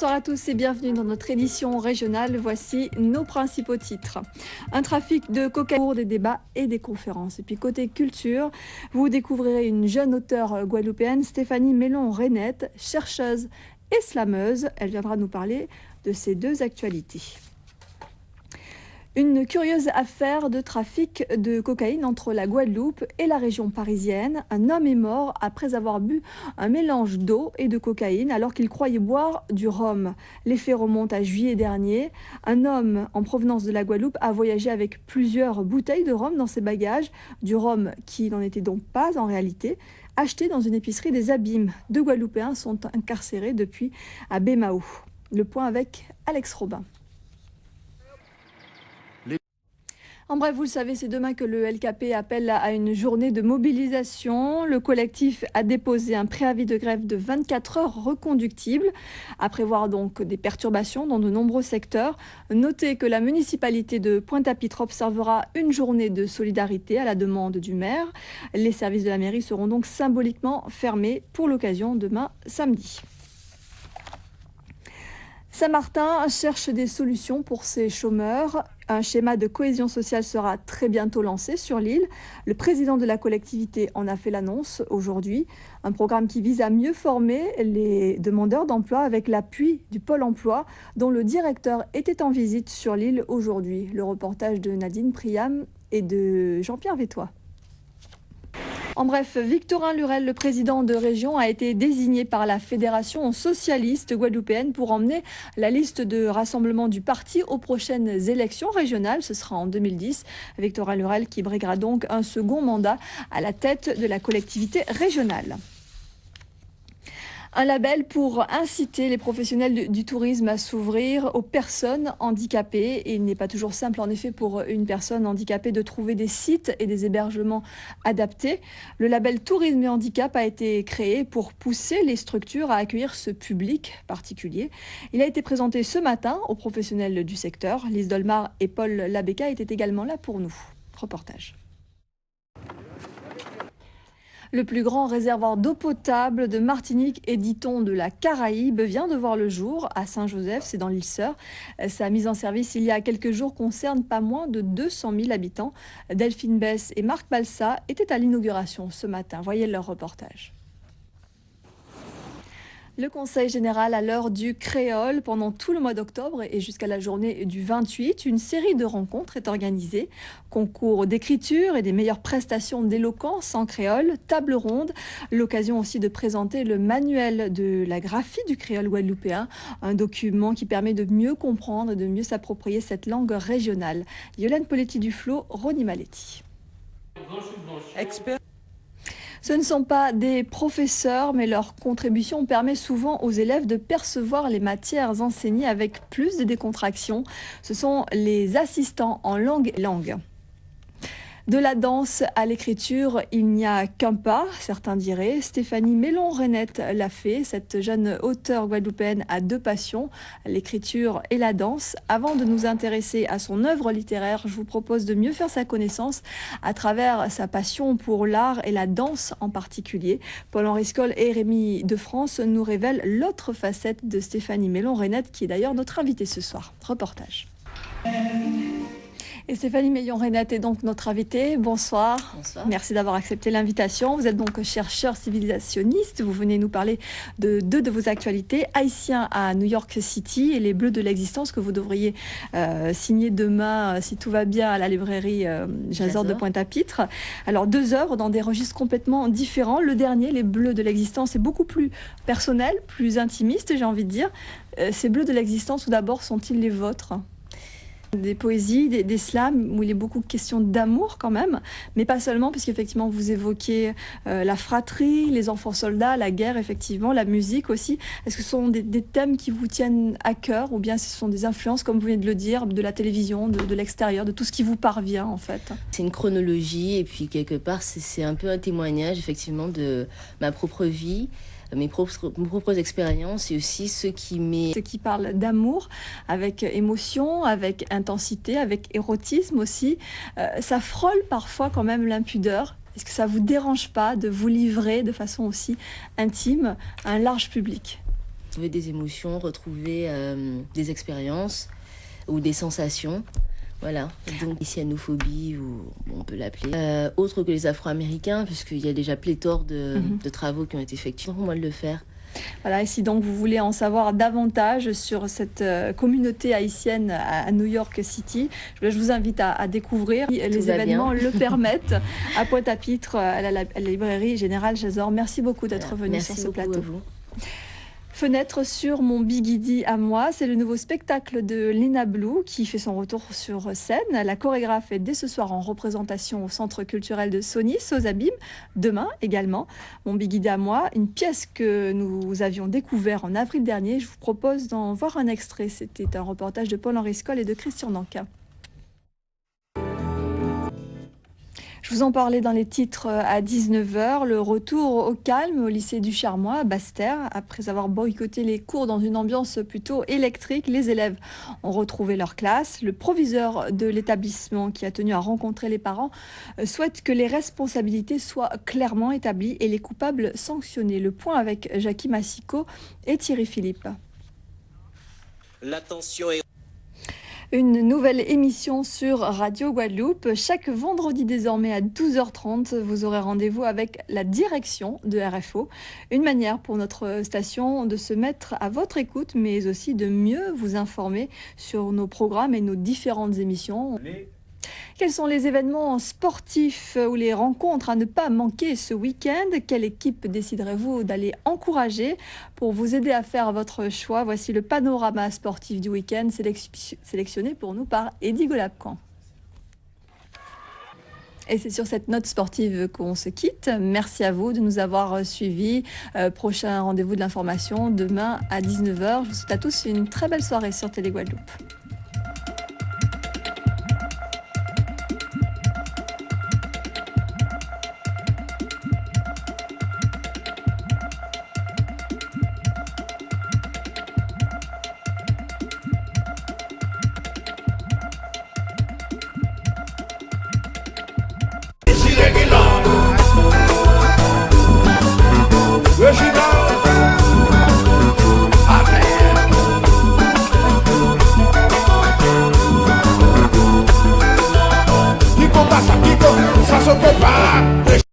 Bonsoir à tous et bienvenue dans notre édition régionale. Voici nos principaux titres. Un trafic de cocaïne, des débats et des conférences. Et puis côté culture, vous découvrirez une jeune auteure guadeloupéenne, Stéphanie Mellon-Renette, chercheuse et slameuse. Elle viendra nous parler de ces deux actualités. Une curieuse affaire de trafic de cocaïne entre la Guadeloupe et la région parisienne. Un homme est mort après avoir bu un mélange d'eau et de cocaïne alors qu'il croyait boire du rhum. Les faits remontent à juillet dernier. Un homme en provenance de la Guadeloupe a voyagé avec plusieurs bouteilles de rhum dans ses bagages. Du rhum qui n'en était donc pas en réalité, acheté dans une épicerie des Abîmes. Deux Guadeloupéens sont incarcérés depuis à Bémao. Le point avec Alex Robin. En bref, vous le savez, c'est demain que le LKP appelle à une journée de mobilisation. Le collectif a déposé un préavis de grève de 24 heures reconductible, à prévoir donc des perturbations dans de nombreux secteurs. Notez que la municipalité de Pointe-à-Pitre observera une journée de solidarité à la demande du maire. Les services de la mairie seront donc symboliquement fermés pour l'occasion demain samedi. Saint-Martin cherche des solutions pour ses chômeurs. Un schéma de cohésion sociale sera très bientôt lancé sur l'île. Le président de la collectivité en a fait l'annonce aujourd'hui. Un programme qui vise à mieux former les demandeurs d'emploi avec l'appui du Pôle emploi, dont le directeur était en visite sur l'île aujourd'hui. Le reportage de Nadine Priam et de Jean-Pierre Vétois. En bref, Victorin Lurel, le président de région, a été désigné par la Fédération socialiste guadeloupéenne pour emmener la liste de rassemblement du parti aux prochaines élections régionales. Ce sera en 2010. Victorin Lurel qui briguera donc un second mandat à la tête de la collectivité régionale. Un label pour inciter les professionnels du tourisme à s'ouvrir aux personnes handicapées. Et il n'est pas toujours simple, en effet, pour une personne handicapée de trouver des sites et des hébergements adaptés. Le label Tourisme et Handicap a été créé pour pousser les structures à accueillir ce public particulier. Il a été présenté ce matin aux professionnels du secteur. Lise Dolmar et Paul Labeka étaient également là pour nous. Reportage. Le plus grand réservoir d'eau potable de Martinique et dit-on de la Caraïbe vient de voir le jour à Saint-Joseph, c'est dans l'île Sœur. Sa mise en service il y a quelques jours concerne pas moins de 200 000 habitants. Delphine Bess et Marc Balsa étaient à l'inauguration ce matin. Voyez leur reportage. Le Conseil général à l'heure du créole pendant tout le mois d'octobre et jusqu'à la journée du 28. Une série de rencontres est organisée. Concours d'écriture et des meilleures prestations d'éloquence en créole, table ronde. L'occasion aussi de présenter le manuel de la graphie du créole guadeloupéen, un document qui permet de mieux comprendre et de mieux s'approprier cette langue régionale. Yolande Poletti-Duflo, Rony Maletti. Ce ne sont pas des professeurs, mais leur contribution permet souvent aux élèves de percevoir les matières enseignées avec plus de décontraction. Ce sont les assistants en langue. De la danse à l'écriture, il n'y a qu'un pas, certains diraient. Stéphanie Mellon-Renette l'a fait. Cette jeune auteure guadeloupéenne a deux passions, l'écriture et la danse. Avant de nous intéresser à son œuvre littéraire, je vous propose de mieux faire sa connaissance à travers sa passion pour l'art et la danse en particulier. Paul-Henri Scoll et Rémi de France nous révèlent l'autre facette de Stéphanie Mellon-Renette, qui est d'ailleurs notre invitée ce soir. Reportage. Et Stéphanie Mellon-Renette est donc notre invitée. Bonsoir. Bonsoir. Merci d'avoir accepté l'invitation. Vous êtes donc chercheur civilisationniste. Vous venez nous parler de deux de vos actualités. Haïtiens à New York City et les Bleus de l'existence que vous devriez signer demain, si tout va bien, à la librairie Jasor de Pointe-à-Pitre. Alors 2 œuvres dans des registres complètement différents. Le dernier, les Bleus de l'existence, est beaucoup plus personnel, plus intimiste, j'ai envie de dire. Ces Bleus de l'existence, tout d'abord, sont-ils les vôtres ? Des poésies, des slams où il est beaucoup question d'amour quand même, mais pas seulement, puisqu'effectivement vous évoquez la fratrie, les enfants soldats, la guerre, effectivement, la musique aussi. Est-ce que ce sont des thèmes qui vous tiennent à cœur, ou bien ce sont des influences, comme vous venez de le dire, de la télévision, de l'extérieur, de tout ce qui vous parvient en fait? C'est une chronologie et puis quelque part c'est un peu un témoignage effectivement de ma propre vie. Mes propres expériences et aussi ce qui parle d'amour avec émotion, avec intensité, avec érotisme aussi. Ça frôle parfois quand même l'impudeur. Est-ce que ça vous dérange pas de vous livrer de façon aussi intime à un large public ? retrouver des émotions, retrouver des expériences ou des sensations. Voilà, donc cyanophobie, ou on peut l'appeler. Autre que les Afro-Américains, puisqu'il y a déjà pléthore de travaux qui ont été effectués. Pour moi de le faire. Voilà, et si donc vous voulez en savoir davantage sur cette communauté haïtienne à New York City, je vous invite à découvrir. Les événements le permettent à Pointe-à-Pitre, à la librairie Générale Chazor. Merci beaucoup d'être venu sur ce plateau. À vous. Fenêtre sur mon bigidi à moi, c'est le nouveau spectacle de Lina Blue qui fait son retour sur scène. La chorégraphe est dès ce soir en représentation au Centre culturel de Sonis, aux Abîmes. Demain également, mon bigidi à moi, une pièce que nous avions découvert en avril dernier. Je vous propose d'en voir un extrait. C'était un reportage de Paul-Henri Scoll et de Christian Danquin. Je vous en parlais dans les titres à 19h, le retour au calme au lycée du Charmois à Basse-Terre. Après avoir boycotté les cours dans une ambiance plutôt électrique, les élèves ont retrouvé leur classe. Le proviseur de l'établissement, qui a tenu à rencontrer les parents, souhaite que les responsabilités soient clairement établies et les coupables sanctionnés. Le point avec Jackie Massico et Thierry Philippe. L'attention est... Une nouvelle émission sur Radio Guadeloupe. Chaque vendredi désormais à 12h30, vous aurez rendez-vous avec la direction de RFO. Une manière pour notre station de se mettre à votre écoute, mais aussi de mieux vous informer sur nos programmes et nos différentes émissions. Quels sont les événements sportifs ou les rencontres à ne pas manquer ce week-end? Quelle équipe déciderez-vous d'aller encourager? Pour vous aider à faire votre choix, voici le panorama sportif du week-end sélectionné pour nous par Eddy Golabcan. Et c'est sur cette note sportive qu'on se quitte. Merci à vous de nous avoir suivis. Prochain rendez-vous de l'information demain à 19h. Je vous souhaite à tous une très belle soirée sur Télé Guadeloupe.